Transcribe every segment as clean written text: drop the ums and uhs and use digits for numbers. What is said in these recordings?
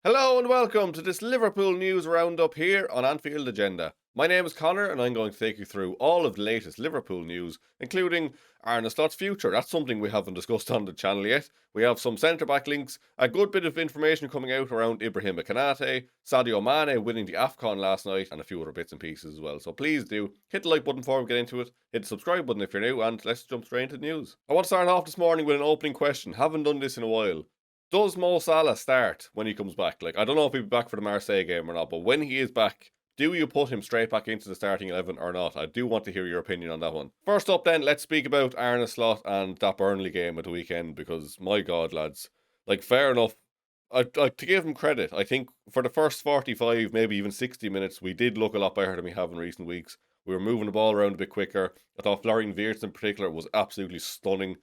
Hello and welcome to this Liverpool news roundup here on Anfield Agenda. My name is Conor and I'm going to take you through all of the latest Liverpool news, including Arne Slot's future. That's something we haven't discussed on the channel yet. We have some centre-back links, a good bit of information coming out around Ibrahima Konate, Sadio Mane winning the AFCON last night, and a few other bits and pieces as well. So please do hit the like button before we get into it, hit the subscribe button if you're new, and let's jump straight into the news. I want to start off this morning with an opening question. Haven't done this in a while. Does Mo Salah start when he comes back? I don't know if he'll be back for the Marseille game or not, but when he is back, do you put him straight back into the starting 11 or not? I do want to hear your opinion on that one. First up then, let's speak about Arne Slot and that Burnley game at the weekend, because my God, lads, fair enough. To give him credit, I think for the first 45, maybe even 60 minutes, we did look a lot better than we have in recent weeks. We were moving the ball around a bit quicker. I thought Florian Wirtz in particular was absolutely stunning.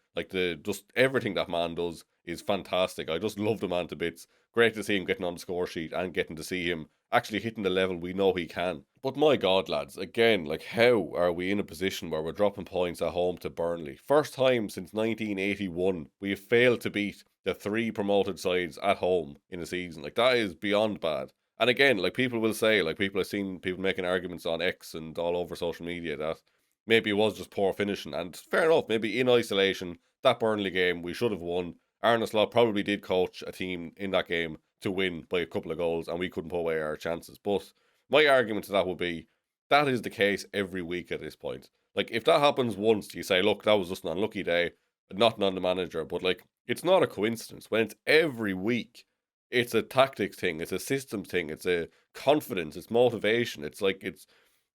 Just everything that man does is fantastic. I just love the man to bits. Great to see him getting on the score sheet and getting to see him actually hitting the level we know he can. But my God, lads, again, how are we in a position where we're dropping points at home to Burnley? First time since 1981 we have failed to beat the three promoted sides at home in a season. That is beyond bad. And again, people will say, people I've seen people making arguments on X and all over social media that maybe it was just poor finishing. And fair enough, maybe in isolation, that Burnley game we should have won. Arne Slot probably did coach a team in that game to win by a couple of goals, and we couldn't put away our chances. But my argument to that would be that is the case every week at this point. If that happens once, you say, look, that was just an unlucky day, not on the manager. But it's not a coincidence. When it's every week, it's a tactics thing, it's a systems thing, it's a confidence, it's motivation. It's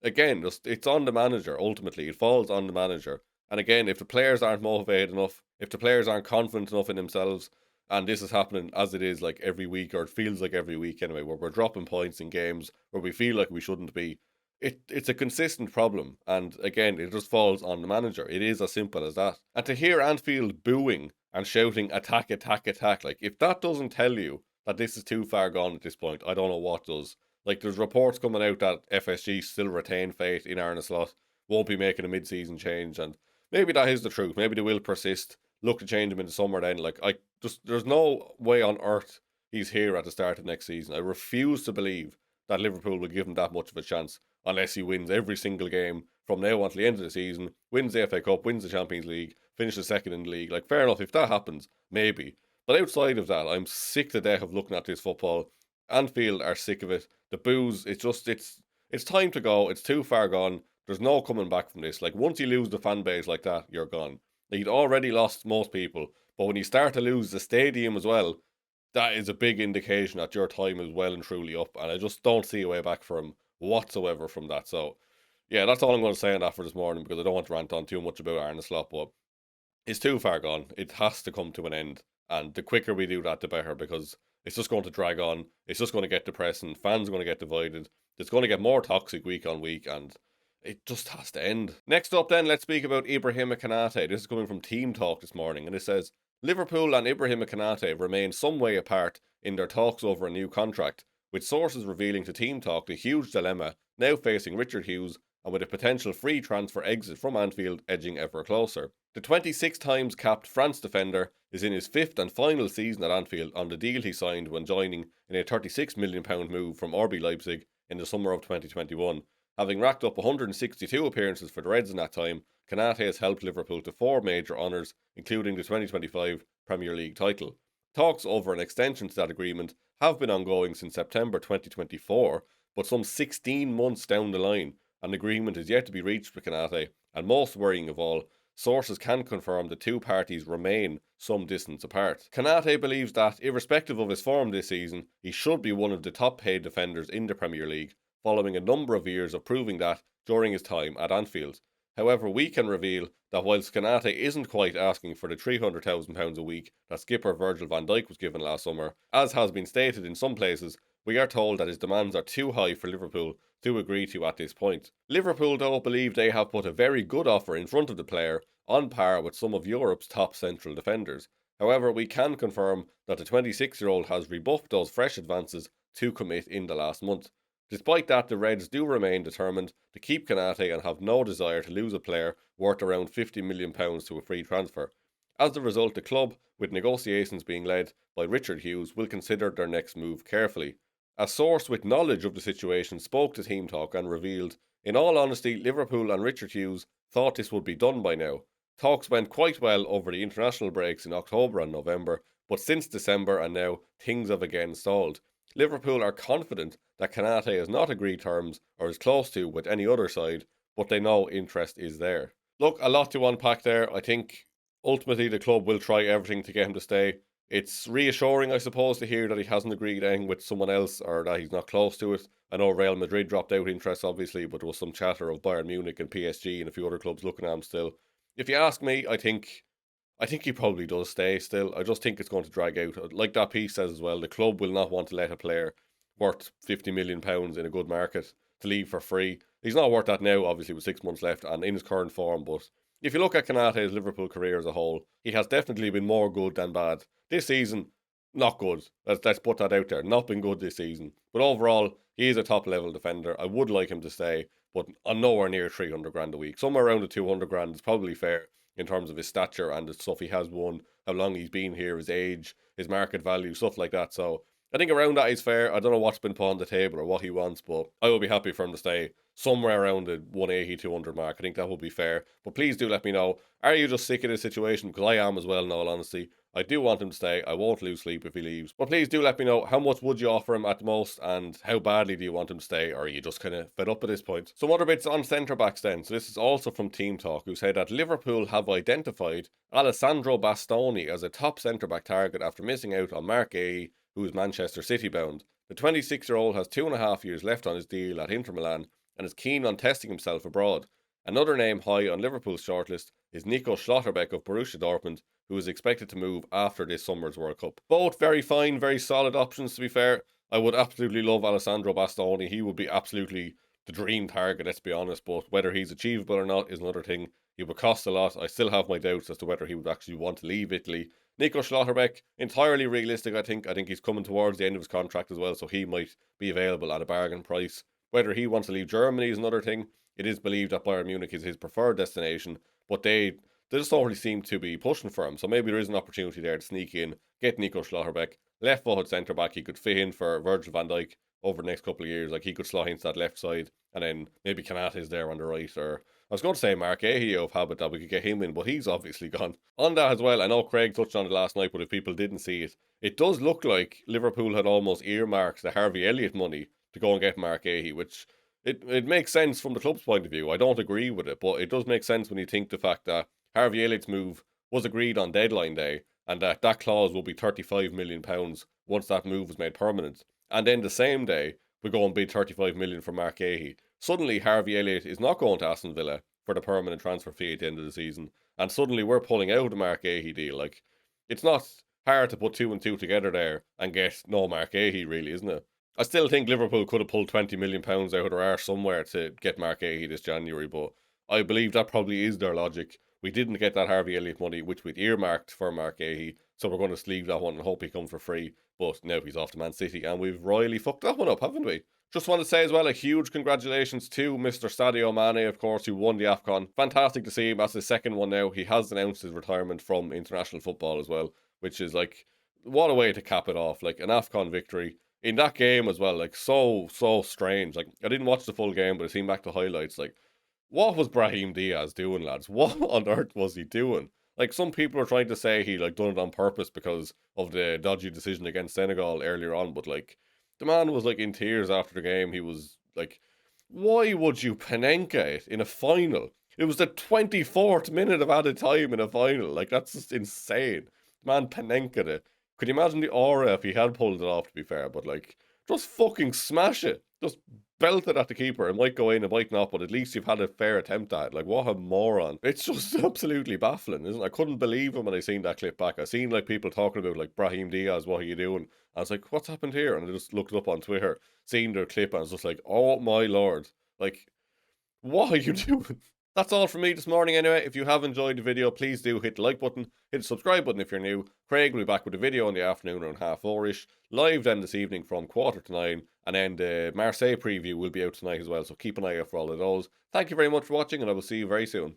again, just it's on the manager. Ultimately, it falls on the manager. And again, if the players aren't motivated enough, if the players aren't confident enough in themselves, and this is happening as it is every week, or it feels like every week anyway, where we're dropping points in games where we feel like we shouldn't be, it's a consistent problem. And again, it just falls on the manager. It is as simple as that. And to hear Anfield booing and shouting attack, attack, attack, if that doesn't tell you that this is too far gone at this point, I don't know what does. There's reports coming out that FSG still retain faith in Arne Slot, won't be making a mid-season change, and maybe that is the truth. Maybe they will persist, look to change him in the summer then. There's no way on earth he's here at the start of next season. I refuse to believe that Liverpool will give him that much of a chance unless he wins every single game from now until the end of the season, wins the FA Cup, wins the Champions League, finishes second in the league. Fair enough, if that happens, maybe. But outside of that, I'm sick to death of looking at this football. Anfield are sick of it. The boos, it's time to go. It's too far gone. There's no coming back from this. Once you lose the fan base like that, you're gone. You'd already lost most people, but when you start to lose the stadium as well, that is a big indication that your time is well and truly up. And I just don't see a way back for him whatsoever from that. So, yeah, that's all I'm going to say on that for this morning, because I don't want to rant on too much about Arne Slot, but it's too far gone. It has to come to an end. And the quicker we do that, the better, because it's just going to drag on. It's just going to get depressing. Fans are going to get divided. It's going to get more toxic week on week, and it just has to end. Next up then, let's speak about Ibrahima Konate. This is coming from Team Talk this morning, and it says, Liverpool and Ibrahima Konate remain some way apart in their talks over a new contract, with sources revealing to Team Talk the huge dilemma now facing Richard Hughes, and with a potential free transfer exit from Anfield edging ever closer. The 26 times capped France defender is in his fifth and final season at Anfield on the deal he signed when joining in a £36 million move from RB Leipzig in the summer of 2021. Having racked up 162 appearances for the Reds in that time, Konate has helped Liverpool to 4 major honours, including the 2025 Premier League title. Talks over an extension to that agreement have been ongoing since September 2024, but some 16 months down the line, an agreement is yet to be reached with Konate, and most worrying of all, sources can confirm the two parties remain some distance apart. Konate believes that, irrespective of his form this season, he should be one of the top paid defenders in the Premier League, following a number of years of proving that during his time at Anfield. However, we can reveal that whilst Konate isn't quite asking for the £300,000 a week that skipper Virgil van Dijk was given last summer, as has been stated in some places, we are told that his demands are too high for Liverpool to agree to at this point. Liverpool, though, believe they have put a very good offer in front of the player, on par with some of Europe's top central defenders. However, we can confirm that the 26-year-old has rebuffed those fresh advances to commit in the last month. Despite that, the Reds do remain determined to keep Konate and have no desire to lose a player worth around £50 million to a free transfer. As a result, the club, with negotiations being led by Richard Hughes, will consider their next move carefully. A source with knowledge of the situation spoke to Team Talk and revealed, in all honesty, Liverpool and Richard Hughes thought this would be done by now. Talks went quite well over the international breaks in October and November, but since December and now, things have again stalled. Liverpool are confident that Konate has not agreed terms or is close to with any other side, but they know interest is there. Look, a lot to unpack there. I think ultimately the club will try everything to get him to stay. It's reassuring, I suppose, to hear that he hasn't agreed anything with someone else or that he's not close to it. I know Real Madrid dropped out interest, obviously, but there was some chatter of Bayern Munich and PSG and a few other clubs looking at him still. If you ask me, I think he probably does stay still. I just think it's going to drag out. Like that piece says as well, the club will not want to let a player worth £50 million in a good market to leave for free. He's not worth that now, obviously, with 6 months left and in his current form, but if you look at Konate's Liverpool career as a whole, he has definitely been more good than bad. This season, not good. Let's put that out there. Not been good this season. But overall, he is a top level defender. I would like him to stay, but I'm nowhere near 300 grand a week. Somewhere around the 200 grand is probably fair in terms of his stature and the stuff he has won, how long he's been here, his age, his market value, stuff like that. So I think around that is fair. I don't know what's been put on the table or what he wants, but I will be happy for him to stay somewhere around the 180, 200 mark. I think that would be fair. But please do let me know. Are you just sick of this situation? Because I am as well, in all honesty. I do want him to stay. I won't lose sleep if he leaves. But please do let me know, how much would you offer him at the most and how badly do you want him to stay, or are you just kind of fed up at this point? Some other bits on centre backs then. So this is also from Team Talk, who said that Liverpool have identified Alessandro Bastoni as a top centre back target after missing out on Mark Gay, who is Manchester City bound. The 26-year-old has 2.5 years left on his deal at Inter Milan and is keen on testing himself abroad. Another name high on Liverpool's shortlist is Nico Schlotterbeck of Borussia Dortmund, who is expected to move after this summer's World Cup. Both very fine, very solid options, to be fair. I would absolutely love Alessandro Bastoni. He would be absolutely the dream target, let's be honest, but whether he's achievable or not is another thing. He would cost a lot. I still have my doubts as to whether he would actually want to leave Italy. Nico Schlotterbeck, entirely realistic, I think. I think he's coming towards the end of his contract as well, so he might be available at a bargain price. Whether he wants to leave Germany is another thing. It is believed that Bayern Munich is his preferred destination, but they just don't really seem to be pushing for him. So maybe there is an opportunity there to sneak in, get Nico Schlotterbeck, left-footed centre-back. He could fit in for Virgil van Dijk over the next couple of years. Like, he could slot into that left side, and then maybe Konate is there on the right. Or I was going to say Mark Ahio of Habit, that we could get him in, but he's obviously gone. On that as well, I know Craig touched on it last night, but if people didn't see it, it does look like Liverpool had almost earmarked the Harvey Elliott money to go and get Mark Ahey, which it makes sense from the club's point of view. I don't agree with it, but it does make sense when you think the fact that Harvey Elliott's move was agreed on deadline day and that clause will be £35 million once that move was made permanent. And then the same day, we go and bid £35 million for Mark Ahey. Suddenly, Harvey Elliott is not going to Aston Villa for the permanent transfer fee at the end of the season. And suddenly we're pulling out the Mark Ahey deal. Like, it's not hard to put two and two together there and get no Mark Ahey, really, isn't it? I still think Liverpool could have pulled £20 million out of their arse somewhere to get Mark Ahey this January, but I believe that probably is their logic. We didn't get that Harvey Elliott money, which we'd earmarked for Mark Ahey, so we're going to sleeve that one and hope he comes for free. But now he's off to Man City, and we've royally fucked that one up, haven't we? Just want to say as well, a huge congratulations to Mr. Sadio Mane, of course, who won the AFCON. Fantastic to see him. That's his second one now. He has announced his retirement from international football as well, which is like, what a way to cap it off. Like, an AFCON victory in that game as well, like, so strange. Like, I didn't watch the full game, but I seen back the highlights. Like, what was Brahim Diaz doing, lads? What on earth was he doing? Like, some people are trying to say he, like, done it on purpose because of the dodgy decision against Senegal earlier on, but, like, the man was, like, in tears after the game. He was, like, why would you Panenka it in a final? It was the 24th minute of added time in a final. Like, that's just insane. The man Panenka it. Could you imagine the aura if he had pulled it off, to be fair? But, like, just fucking smash it. Just belt it at the keeper. It might go in, it might not, but at least you've had a fair attempt at it. Like, what a moron. It's just absolutely baffling, isn't it? I couldn't believe him when I seen that clip back. I seen, like, people talking about, like, Brahim Diaz, what are you doing? I was like, what's happened here? And I just looked up on Twitter, seen their clip, and I was just like, oh my lord. Like, what are you doing? That's all from me this morning anyway. If you have enjoyed the video, please do hit the like button, hit the subscribe button if you're new. Craig will be back with a video in the afternoon around 4:30ish. Live then this evening from 8:45, and then the Marseille preview will be out tonight as well, so keep an eye out for all of those. Thank you very much for watching, and I will see you very soon.